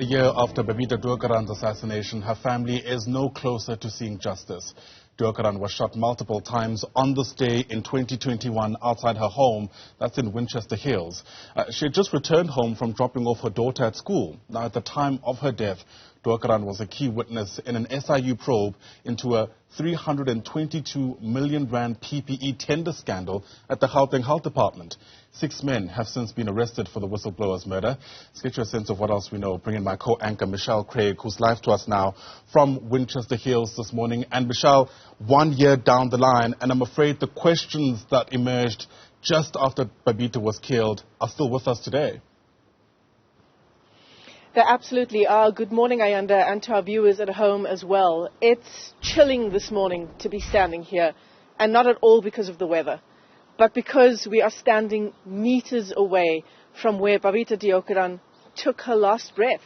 A year after Babita Deokaran's assassination, her family is no closer to seeing justice. Deokaran was shot multiple times on this day in 2021 outside her home, that's in Winchester Hills. She had just returned home from dropping off her daughter at school. Now, at the time of her death, Deokaran was a key witness in an SIU probe into a R332 million PPE tender scandal at the Gauteng Health Department. 6 men have since been arrested for the whistleblower's murder. Let's get you a sense of what else we know. Bring in my co-anchor, Michelle Craig, who's live to us now from Winchester Hills this morning. And Michelle, 1 year down the line, and I'm afraid the questions that emerged just after Babita was killed are still with us today. They absolutely are. Good morning, Ayanda, and to our viewers at home as well. It's chilling this morning to be standing here, and not at all because of the weather, but because we are standing meters away from where Babita Deokaran took her last breath.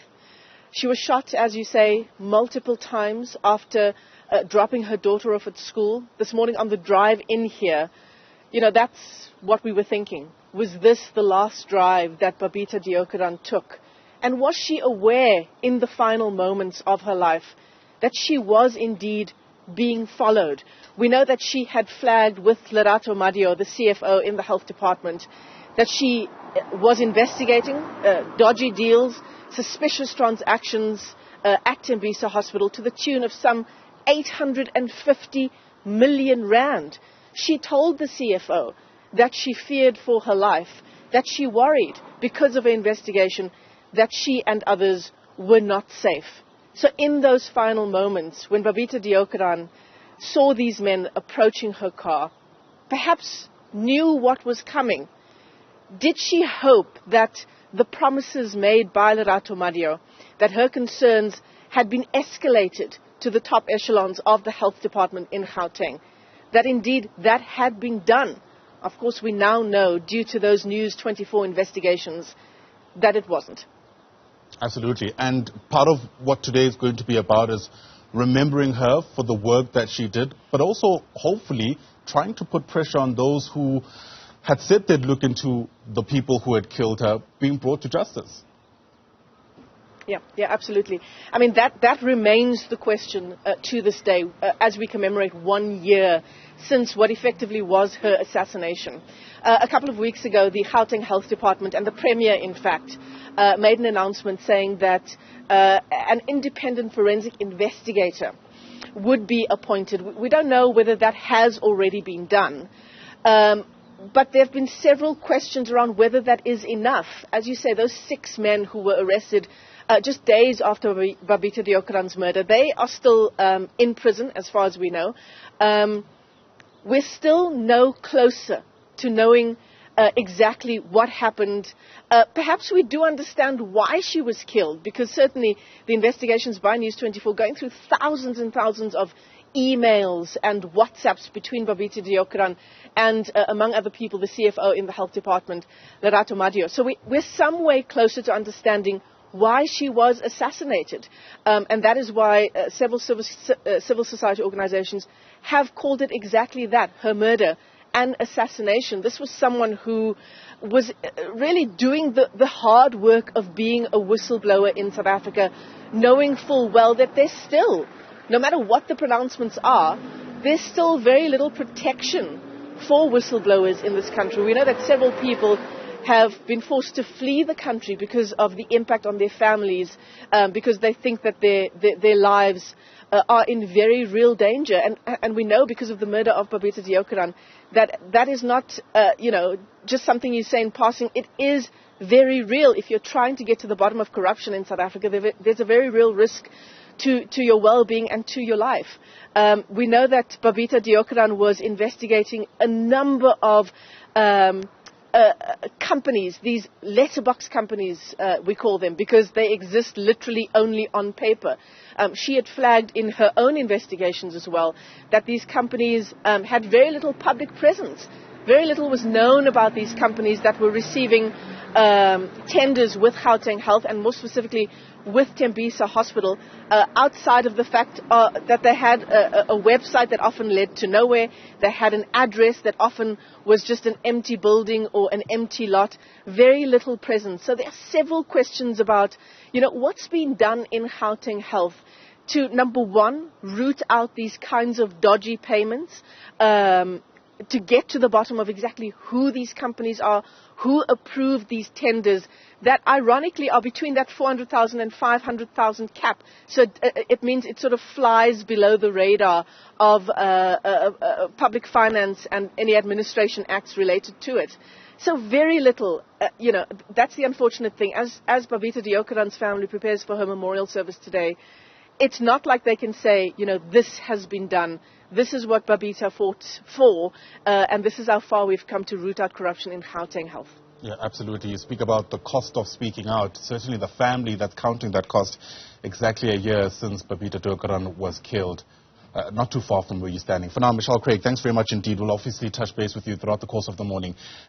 She was shot, as you say, multiple times after dropping her daughter off at school. This morning on the drive in here, you know, that's what we were thinking. Was this the last drive that Babita Deokaran took? And was she aware in the final moments of her life that she was indeed being followed? We know that she had flagged with Lerato Madio, the CFO in the health department, that she was investigating dodgy deals, suspicious transactions at Tembisa Hospital to the tune of some 850 million rand. She told the CFO that she feared for her life, that she worried because of her investigation that she and others were not safe. So in those final moments, when Babita Deokaran saw these men approaching her car, perhaps knew what was coming, did she hope that the promises made by Lerato Madio, that her concerns had been escalated to the top echelons of the health department in Gauteng, that indeed that had been done? Of course, we now know, due to those News 24 investigations, that it wasn't. Absolutely. And part of what today is going to be about is remembering her for the work that she did, but also hopefully trying to put pressure on those who had said they'd look into the people who had killed her being brought to justice. Yeah, absolutely. I mean, that remains the question to this day as we commemorate 1 year since what effectively was her assassination. A couple of weeks ago, the Gauteng Health Department and the Premier, in fact, made an announcement saying that an independent forensic investigator would be appointed. We don't know whether that has already been done. But there have been several questions around whether that is enough. As you say, those 6 men who were arrested just days after Babita Deokaran's murder, they are still in prison, as far as we know. We're still no closer to knowing exactly what happened. Perhaps we do understand why she was killed, because certainly the investigations by News 24 going through thousands and thousands of emails and WhatsApps between Babita Deokaran and, among other people, the CFO in the health department, Lerato Madio. So we're some way closer to understanding why she was assassinated. And that is why several civil society organizations have called it exactly that, her murder, an assassination. This was someone who was really doing the hard work of being a whistleblower in South Africa, knowing full well that there's still, no matter what the pronouncements are, there's still very little protection for whistleblowers in this country. We know that several people have been forced to flee the country because of the impact on their families, because they think that their lives are in very real danger. And we know, because of the murder of Babita Deokaran, that is not, just something you say in passing. It is very real. If you're trying to get to the bottom of corruption in South Africa, there's a very real risk to your well-being and to your life. We know that Babita Deokaran was investigating a number of companies, these letterbox companies, we call them, because they exist literally only on paper. She had flagged in her own investigations as well that these companies had very little public presence. Very little was known about these companies that were receiving tenders with Gauteng Health, and more specifically with Tembisa Hospital, outside of the fact that they had a website that often led to nowhere. They had an address that often was just an empty building or an empty lot. Very little presence. So there are several questions about, what's been done in Gauteng Health to, number one, root out these kinds of dodgy payments, to get to the bottom of exactly who these companies are, who approved these tenders that ironically are between that 400,000 and 500,000 cap. So it means it sort of flies below the radar of public finance and any administration acts related to it. So very little, that's the unfortunate thing. As Babita Deokaran's family prepares for her memorial service today, it's not like they can say, this has been done. This is what Babita fought for, and this is how far we've come to root out corruption in Gauteng Health. Yeah, absolutely. You speak about the cost of speaking out. Certainly the family that's counting that cost exactly a year since Babita Deokaran was killed. Not too far from where you're standing. For now, Michelle Craig, thanks very much indeed. We'll obviously touch base with you throughout the course of the morning.